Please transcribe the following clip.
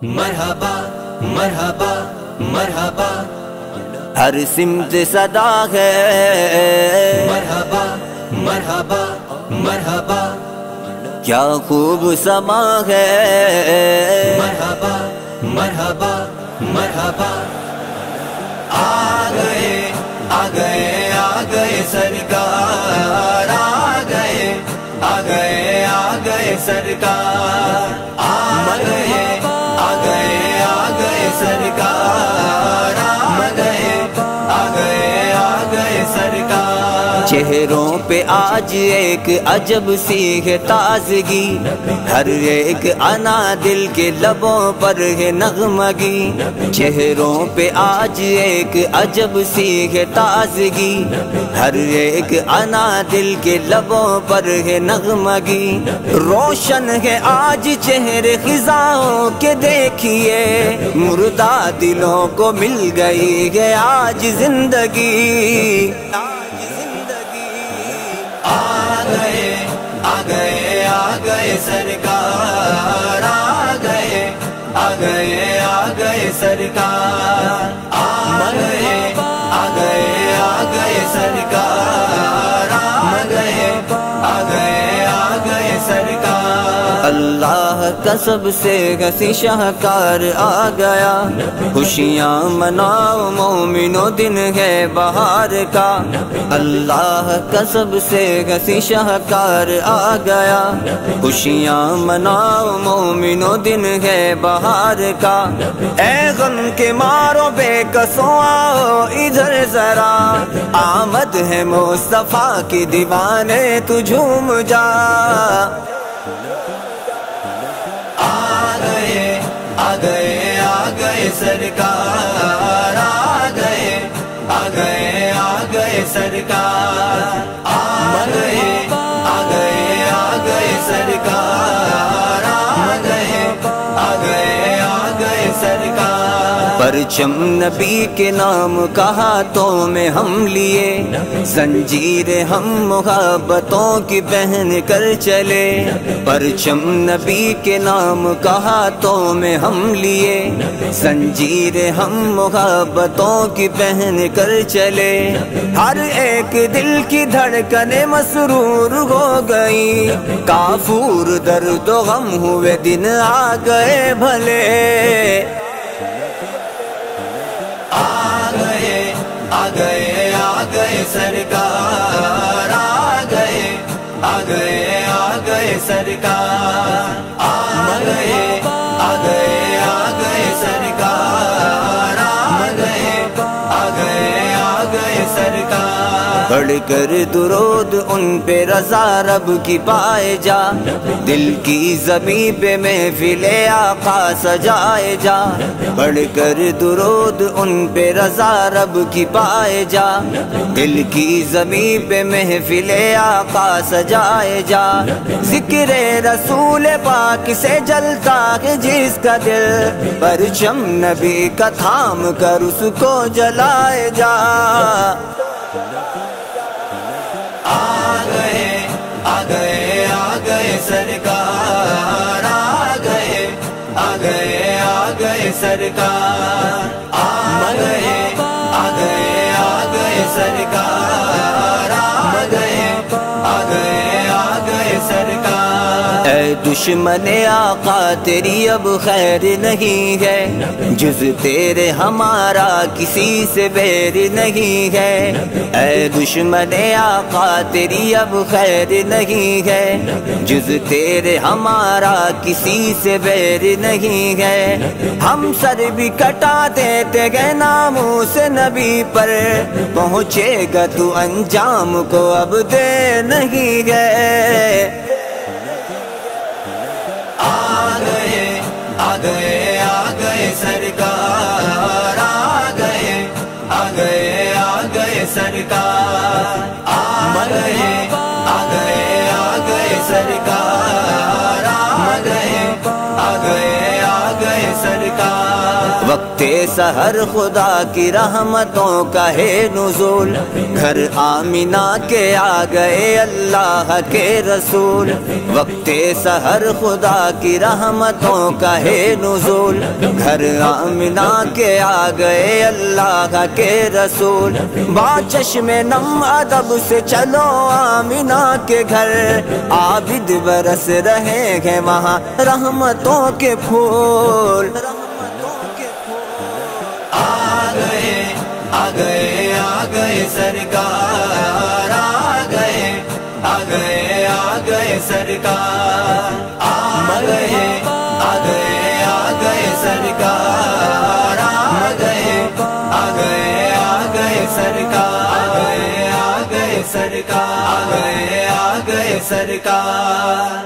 مرحبا مرحبا مرحبا، ہر سمت صدا ہے مرحبا مرحبا مرحبا، کیا خوب سما ہے مرحبا مرحبا مرحبا، آ گئے آ گئے آ گئے سرکار، آ گئے آ گئے آ گئے سرکار، آ گئے آ گئے آ گئے سرکار، آ گئے آ گئے آ گئے سرکار۔ چہروں پہ آج ایک عجب سی ہے تازگی، ہر ایک انا دل کے لبوں پر ہے نغمگی، چہروں پہ آج ایک عجب سی ہے تازگی، ہر ایک انا دل کے لبوں پر ہے نغمگی، روشن ہے آج چہرے خزاؤں کے دیکھیے، مردہ دلوں کو مل گئی ہے آج زندگی، آ گئے آ گئے سرکار، آ گئے آ گئے آ گئے سرکار، آ گئے آ گئے آ گئے سرکار، آ گئے آ گئے آ گئے سرکار۔ اللہ کا سب سے ہنسی شاہکار آ گیا، خوشیاں مناؤ مومنو دن ہے بہار کا، اللہ کا سب سے ہنسی شاہکار آ گیا، خوشیاں مناؤ مومنو دن ہے بہار کا، اے غم کے مارو بے کسوں آؤ ادھر ذرا، آمد ہے مصطفیٰ کی دیوانے تو جھوم جا، آ گئے آ گئے سرکار، آ گئے آ گئے آ گئے سرکار، آ گئے آ گئے آ گئے سرکار، آ گئے آ گئے آ گئے سرکار۔ پرچم نبی کے نام کا ہاتھوں میں ہم لیے، زنجیر ہم محبتوں کی پہن کر چلے، پرچم نبی کے نام کا ہاتھوں میں ہم لیے، زنجیر ہم محبتوں کی پہن کر چلے، ہر ایک دل کی دھڑکنیں مسرور ہو گئی، کافور درد و غم ہوئے دن آ گئے بھلے، آ گئے آ گئے سرکار، آ گئے آ گئے آ گئے سرکار، آ گئے آ گئے آ گئے سرکار، آ گئے آ گئے آ گئے سرکار۔ پڑھ کر درود ان پہ رضا رب کی پائے جا، دل کی زمین پہ محفل آقا سجائے جا، پڑھ کر درود ان پہ رضا رب کی پائے جا، دل کی زمین پہ محفل آقا سجائے جا، ذکر رسول پاک سے جلتا ہے جس کا دل، پرچم نبی کا تھام کر اس کو جلائے جا، آ گئے آ گئے سرکار، آ گئے آ گئے آ گئے سرکار، آ گئے آ گئے آ گئے سرکار، آ گئے آ گئے آ گئے سرکار۔ اے دشمن آقا تیری اب خیر نہیں ہے، جز تیرے ہمارا کسی سے بیر نہیں ہے، اے دشمن آقا تیری اب خیر نہیں ہے، جز تیرے ہمارا کسی سے بیر نہیں ہے، ہم سر بھی کٹا دیتے گئے ناموس نبی پر، پہنچے گا تو انجام کو اب دیر نہیں گئے، آ گئے آ گئے سرکار، آ گئے آ گئے آ گئے سرکار، آ گئے آ گئے آ گئے سرکار، آ گئے آ گئے آ گئے سرکار۔ وقت سحر خدا کی رحمتوں کا ہے نزول، گھر آمینہ کے آ گئے اللہ کے رسول، وقت سحر خدا کی رحمتوں کا ہے نزول، گھر آمینہ کے آ گئے اللہ کے رسول، با چشم نم ادب سے چلو آمینہ کے گھر، عابد برس رہے ہیں وہاں رحمتوں کے پھول، آ گئے سرکار، آ گئے سرکار، آ گئے سرکار، آ گئے سرکار، آ گئے سرکار۔